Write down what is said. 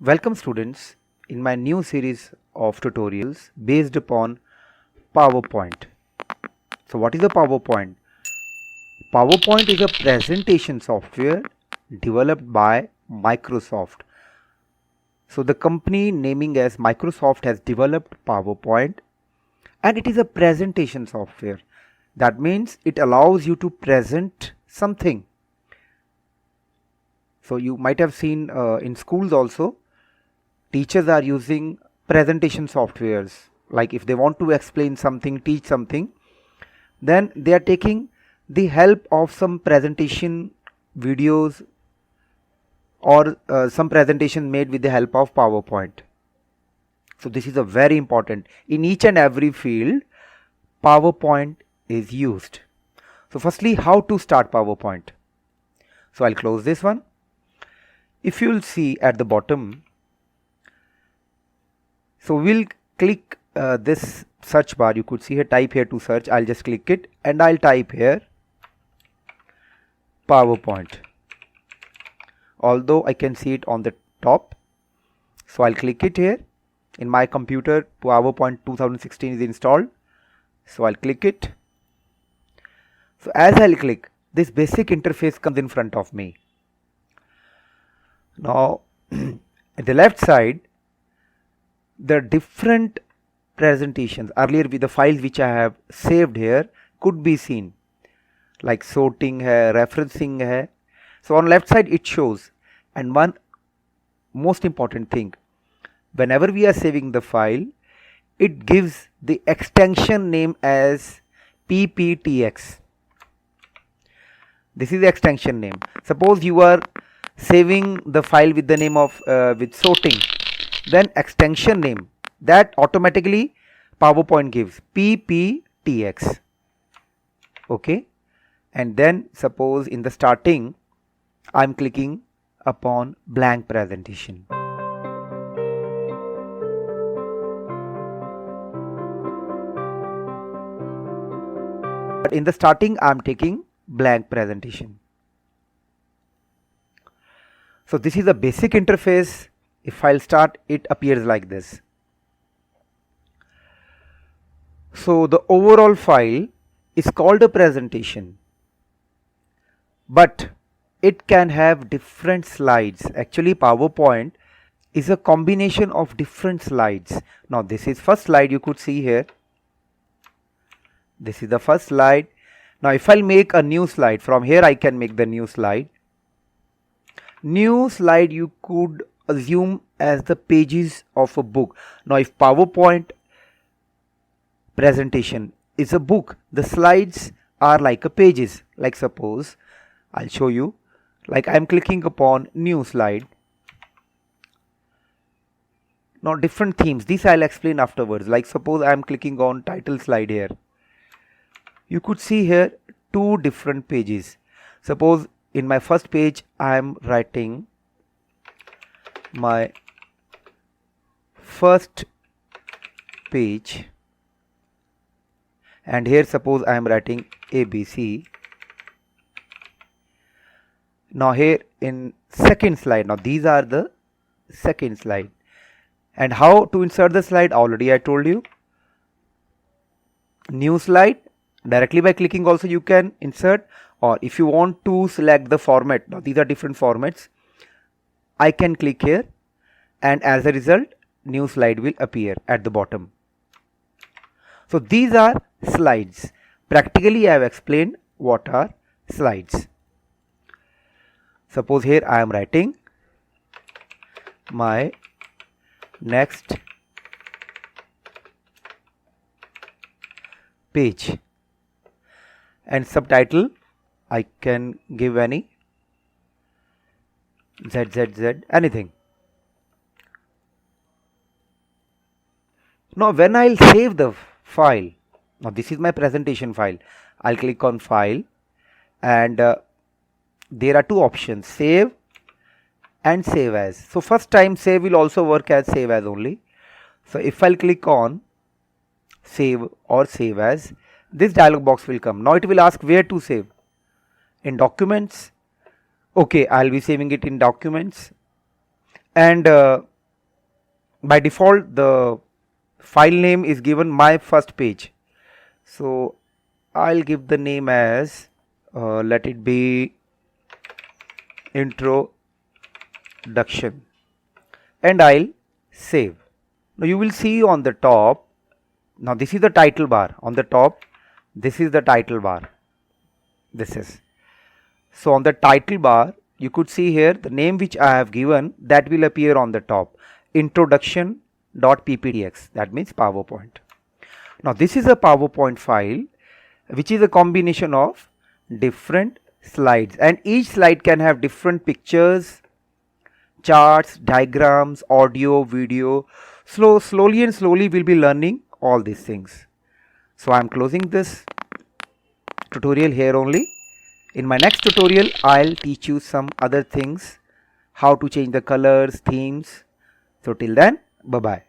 Welcome students in my new series of tutorials based upon PowerPoint. So what is a PowerPoint? PowerPoint is a presentation software developed by Microsoft. So the company naming as Microsoft has developed PowerPoint, and it is a presentation software. That means it allows you to present something. So you might have seen in schools also, teachers are using presentation softwares. Like if they want to explain something, teach something, then they are taking the help of some presentation videos or some presentation made with the help of PowerPoint. So this is a very important. In each and every field, PowerPoint is used. So firstly, how to start PowerPoint? So I'll close this one. If you'll see at the bottom, so we'll click this search bar. You could see here, type here to search. I'll just click it and I'll type here PowerPoint. Although I can see it on the top, so I'll click it here. In my computer, PowerPoint 2016 is installed, so I'll click it. So as I'll click, this basic interface comes in front of me. Now at the left side, the different presentations earlier with the files which I have saved here could be seen, like sorting hai, referencing hai. So on left side it shows, and one most important thing, whenever we are saving the file, it gives the extension name as PPTX. This is the extension name. Suppose you are saving the file with the name of with sorting, then extension name that automatically PowerPoint gives PPTX. Okay, and then suppose in the starting I'm clicking upon blank presentation. But in the starting I'm taking blank presentation. So this is a basic interface. If I'll start, it appears like this. So the overall file is called a presentation, but it can have different slides. Actually PowerPoint is a combination of different slides. Now this is first slide, you could see here. This is the first slide. Now if I'll make a new slide, from here I can make the new slide. New slide you could assume as the pages of a book. Now if PowerPoint presentation is a book, the slides are like a pages. Like suppose I'll show you, like I'm clicking upon new slide. Now different themes, this I'll explain afterwards. Like suppose I'm clicking on title slide here. You could see here two different pages. Suppose in my first page I am writing my first page, and here suppose I am writing ABC. Now here in second slide, now these are the second slide. And how to insert the slide, already I told you. New slide, directly by clicking also you can insert, or if you want to select the format, now these are different formats, I can click here, and as a result new slide will appear at the bottom. So these are slides. Practically I have explained what are slides. Suppose here I am writing my next page, and subtitle I can give any ZZZ, anything. Now when I'll save the file, now this is my presentation file, I'll click on file, and there are two options, save and save as. So first time save will also work as save as only. So if I'll click on save or save as, this dialog box will come. Now it will ask where to save. In documents. Okay, I'll be saving it in documents. And by default the file name is given my first page. So I'll give the name as let it be introduction, and I'll save. Now you will see on the top, now this is the title bar on the top, this is the title bar, this is. So on the title bar you could see here the name which I have given, that will appear on the top, introduction.pptx, that means PowerPoint. Now this is a PowerPoint file which is a combination of different slides, and each slide can have different pictures, charts, diagrams, audio, video. Slowly we'll be learning all these things. So I am closing this tutorial here only. In my next tutorial I'll teach you some other things, how to change the colors, themes. So till then, bye bye.